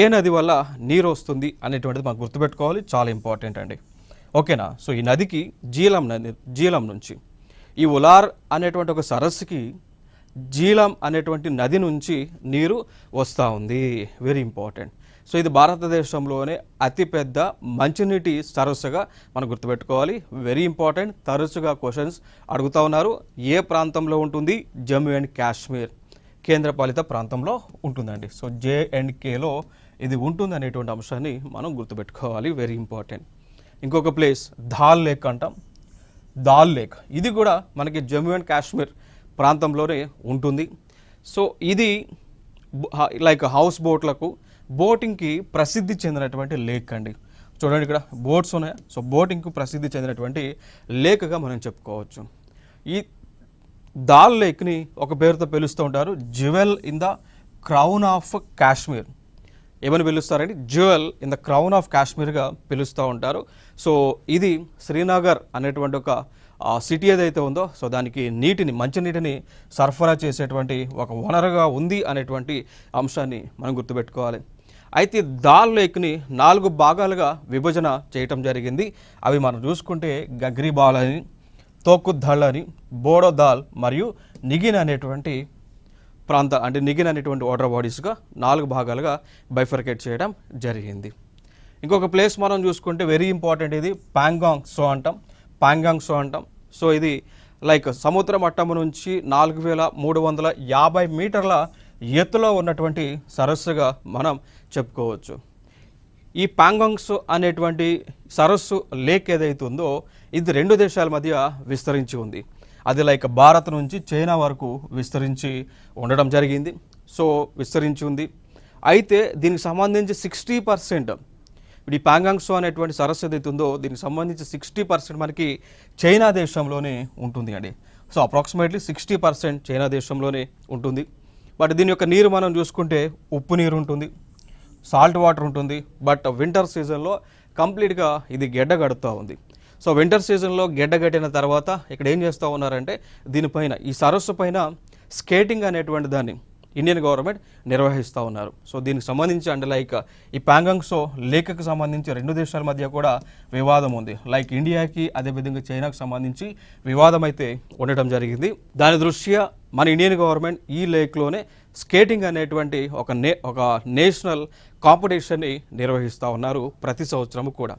ఏ నది వల్ల నీరు వస్తుంది అనేటువంటిది మనం గుర్తుపెట్టుకోవాలి, చాలా ఇంపార్టెంట్ అండి. ఓకేనా. సో ఈ నదికి జీలం నుంచి ఈ ఉలార్ అనేటువంటి ఒక సరస్సుకి జీలం అనేటువంటి నది నుంచి నీరు వస్తూ ఉంది. Very important. సో ఇది భారతదేశంలోనే అతిపెద్ద మంచినీటి సరస్సుగా మనం గుర్తుపెట్టుకోవాలి. Very important. తరచుగా క్వశ్చన్స్ అడుగుతూ ఉన్నారు. ఏ ప్రాంతంలో ఉంటుంది? జమ్మూ అండ్ కాశ్మీర్ కేంద్రపాలిత ప్రాంతంలో ఉంటుందండి. సో JNKలో ఇది ఉంటుంది అనేటువంటి అంశాన్ని మనం గుర్తుపెట్టుకోవాలి. Very important. ఇంకొక ప్లేస్ దాల్ లేక్ అంటాం. దాల్ లేక్ ఇది కూడా మనకి జమ్మూ అండ్ కాశ్మీర్ ప్రాంతంలోనే ఉంటుంది. సో ఇది లైక్ హౌస్ బోట్లకు బోటింగ్కి ప్రసిద్ధి చెందినటువంటి లేక్ అండి. చూడండి ఇక్కడ బోట్స్ ఉన్నాయి. సో బోటింగ్కు ప్రసిద్ధి చెందినటువంటి లేక్గా మనం చెప్పుకోవచ్చు. ఈ దాల్ లేక్ని ఒక పేరుతో పిలుస్తూ ఉంటారు, jewel in the crown of Kashmir. ఏమని పిలుస్తారండి? Jewel in the crown of కాశ్మీర్గా పిలుస్తూ ఉంటారు. సో ఇది శ్రీనగర్ అనేటువంటి ఒక సిటీ ఏదైతే ఉందో సో దానికి మంచినీటిని సరఫరా చేసేటువంటి ఒక వనరుగా ఉంది అనేటువంటి అంశాన్ని మనం గుర్తుపెట్టుకోవాలి. అయితే దాల్ లేక్ని 4 భాగాలుగా విభజన చేయటం జరిగింది. అవి మనం చూసుకుంటే గగ్రిబాల్ అని, తోకుద్దల్ అని, బోడోదాల్ మరియు నిగిన్ అనేటువంటి నిగిన్ అనేటువంటి వాటర్ బాడీస్గా 4 భాగాలుగా బైఫర్కేట్ చేయడం జరిగింది. ఇంకొక ప్లేస్ మనం చూసుకుంటే వెరీ ఇంపార్టెంట్, ఇది పాంగాంగ్ సో అంటాం. సో ఇది లైక్ సముద్ర మట్టం నుంచి 4350 మీటర్ల ఎత్తులో ఉన్నటువంటి సరస్సుగా మనం చెప్పుకోవచ్చు. ఈ పాంగాంగ్స్ అనేటువంటి సరస్సు లేక్ ఏదైతే ఉందో ఇది 2 దేశాల మధ్య విస్తరించి ఉంది. అది లైక్ భారత్ నుంచి చైనా వరకు విస్తరించి ఉండడం జరిగింది. సో విస్తరించి ఉంది. అయితే దీనికి సంబంధించి 60% ఇప్పుడు ఈ పాంగాంగ్సో అనేటువంటి సరస్సు ఏదైతే ఉందో దీనికి సంబంధించి 60% మనకి చైనా దేశంలోనే ఉంటుంది అండి. సో అప్రాక్సిమేట్లీ 60% చైనా దేశంలోనే ఉంటుంది. బట్ దీని యొక్క నీరు మనం చూసుకుంటే ఉప్పు నీరు ఉంటుంది, సాల్ట్ వాటర్ ఉంటుంది. బట్ వింటర్ సీజన్లో కంప్లీట్గా ఇది గడ్డగడుతూ ఉంది. సో వింటర్ సీజన్లో గడ్డగట్టిన తర్వాత ఇక్కడ ఏం చేస్తూ ఉన్నారంటే దీనిపైన ఈ సరస్సు పైన స్కేటింగ్ అనేటువంటి దాన్ని ఇండియన్ గవర్నమెంట్ నిర్వహిస్తూ ఉన్నారు. సో దీనికి సంబంధించి అంటే లైక్ ఈ పాంగాంగ్సో లేక్కి సంబంధించి 2 దేశాల మధ్య కూడా వివాదం ఉంది. లైక్ ఇండియాకి అదేవిధంగా చైనాకి సంబంధించి వివాదం అయితే ఉండటం జరిగింది. దాని దృష్ట్యా మన ఇండియన్ గవర్నమెంట్ ఈ లేక్లోనే స్కేటింగ్ అనేటువంటి ఒక నేషనల్ కాంపిటీషన్ని నిర్వహిస్తూ ఉన్నారు ప్రతి సంవత్సరము కూడా.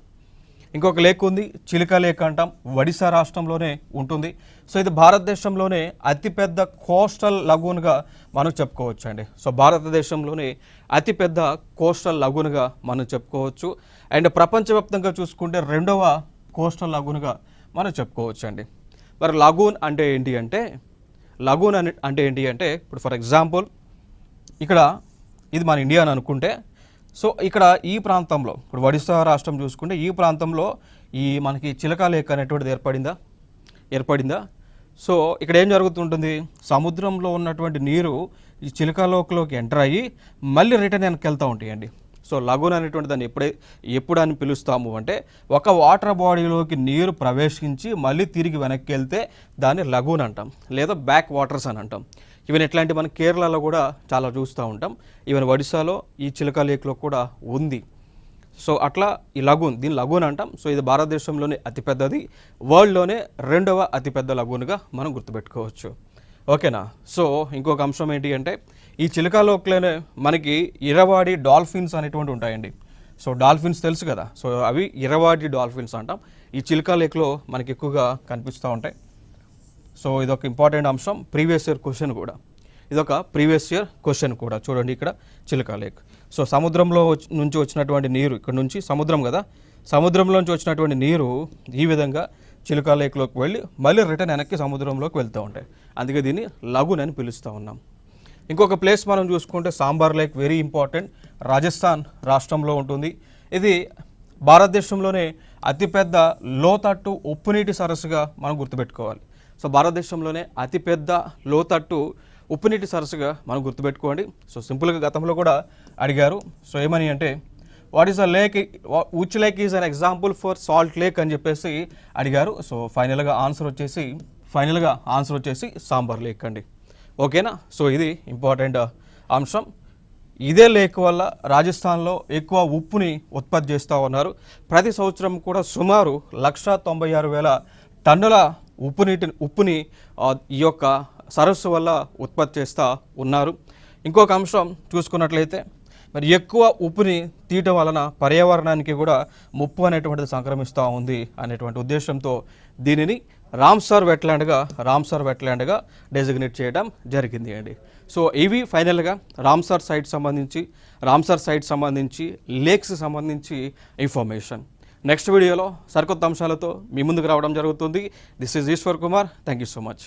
ఇంకొక లేక్ ఉంది, చిలికా లేక్ అంటాం, ఒడిశా రాష్ట్రంలోనే ఉంటుంది. సో ఇది భారతదేశంలోనే అతిపెద్ద కోస్టల్ లగూన్గా మనం చెప్పుకోవచ్చు అండి. సో భారతదేశంలోనే అతిపెద్ద కోస్టల్ లగూన్గా మనం చెప్పుకోవచ్చు. అండ్ ప్రపంచవ్యాప్తంగా చూసుకుంటే 2వ కోస్టల్ లగూన్గా మనం చెప్పుకోవచ్చు అండి. మరి లగూన్ అంటే ఏంటి అంటే ఇప్పుడు ఫర్ ఎగ్జాంపుల్ ఇక్కడ ఇది మన ఇండియా అని అనుకుంటే సో ఇక్కడ ఈ ప్రాంతంలో ఇప్పుడు ఒడిశా రాష్ట్రం చూసుకుంటే ఈ ప్రాంతంలో ఈ మనకి చిలకా లేక్ అనేటువంటిది ఏర్పడిందా. సో ఇక్కడ ఏం జరుగుతుంటుంది, సముద్రంలో ఉన్నటువంటి నీరు ఈ చిలకాలోకి ఎంటర్ అయ్యి మళ్ళీ రిటర్న్ వెనక్కి వెళ్తూ ఉంటాయండి. సో లగూన్ అనేటువంటి దాన్ని ఎప్పుడు అని పిలుస్తాము అంటే ఒక వాటర్ బాడీలోకి నీరు ప్రవేశించి మళ్ళీ తిరిగి వెనక్కి వెళ్తే దాన్ని లగూన్ అంటాం, లేదా బ్యాక్ వాటర్స్ అని అంటాం. ఈవెన్ ఇట్లాంటి మనం కేరళలో కూడా చాలా చూస్తూ ఉంటాం. ఈవెన్ ఒడిశాలో ఈ చిలకా లేక్లో కూడా ఉంది. సో అట్లా ఈ దీని లగూన్ అంటాం. సో ఇది భారతదేశంలోనే అతిపెద్దది, వరల్డ్లోనే 2వ అతిపెద్ద లగూన్గా మనం గుర్తుపెట్టుకోవచ్చు. ఓకేనా. సో ఇంకొక అంశం ఏంటి అంటే ఈ చిలకా లేక్లోనే మనకి ఇరవాడి డాల్ఫిన్స్ అనేటువంటి ఉంటాయండి. సో డాల్ఫిన్స్ తెలుసు కదా, సో అవి ఇరవాడి డాల్ఫిన్స్ అంటాం. ఈ చిలకా లేక్లో మనకి ఎక్కువగా కనిపిస్తూ ఉంటాయి. సో ఇదొక ఇంపార్టెంట్ అంశం, ప్రీవియస్ ఇయర్ క్వశ్చన్ కూడా చూడండి. ఇక్కడ చిలకా లేక్, సో సముద్రంలో నుంచి వచ్చినటువంటి నీరు, ఇక్కడ నుంచి సముద్రంలోంచి వచ్చినటువంటి నీరు ఈ విధంగా చిలకా లేక్లోకి వెళ్ళి మళ్ళీ రిటర్న్ వెనక్కి సముద్రంలోకి వెళ్తూ ఉంటాయి. అందుకే దీన్ని లగూన్ అని పిలుస్తూ ఉన్నాం. ఇంకొక ప్లేస్ మనం చూసుకుంటే sambar lake, very important, Rajasthan రాష్ట్రంలో ఉంటుంది. ఇది భారతదేశంలోనే అతిపెద్ద లోతట్టు ఉప్పునీటి సరస్సుగా మనం గుర్తుపెట్టుకోవాలి. సో భారతదేశంలోనే అతిపెద్ద లోతట్టు ఉప్పు నీటి సరస్సుగా మనం గుర్తుపెట్టుకోండి. సో సింపుల్గా గతంలో కూడా అడిగారు. సో ఏమని అంటే what is a lake, which lake is an example for salt lake అని చెప్పేసి అడిగారు. సో ఫైనల్గా ఆన్సర్ వచ్చేసి సాంబార్ లేక్ అండి. ఓకేనా. సో ఇది ఇంపార్టెంట్ అంశం. ఇదే లేక్ వల్ల రాజస్థాన్లో ఎక్కువ ఉప్పుని ఉత్పత్తి చేస్తూ ఉన్నారు. ప్రతి సంవత్సరం కూడా సుమారు 196,000 టన్నుల ఉప్పుని ఈ యొక్క సరస్సు వల్ల ఉత్పత్తి చేస్తూ ఉన్నారు. ఇంకొక అంశం చూసుకున్నట్లయితే మరి ఎక్కువ ఉప్పుని తీయటం వలన పర్యావరణానికి కూడా ముప్పు అనేటువంటిది సంక్రమిస్తూ ఉంది అనేటువంటి ఉద్దేశంతో దీనిని రామ్సార్ వెట్లాండ్గా డెసిగ్నేట్ చేయడం జరిగింది అండి. సో ఇవి ఫైనల్గా రామ్సార్ సైట్ సంబంధించి లేక్స్ సంబంధించి ఇన్ఫర్మేషన్. నెక్స్ట్ వీడియోలో సరికొత్త అంశాలతో మీ ముందుకు రావడం జరుగుతుంది. This is Eshwar Kumar. Thank you so much.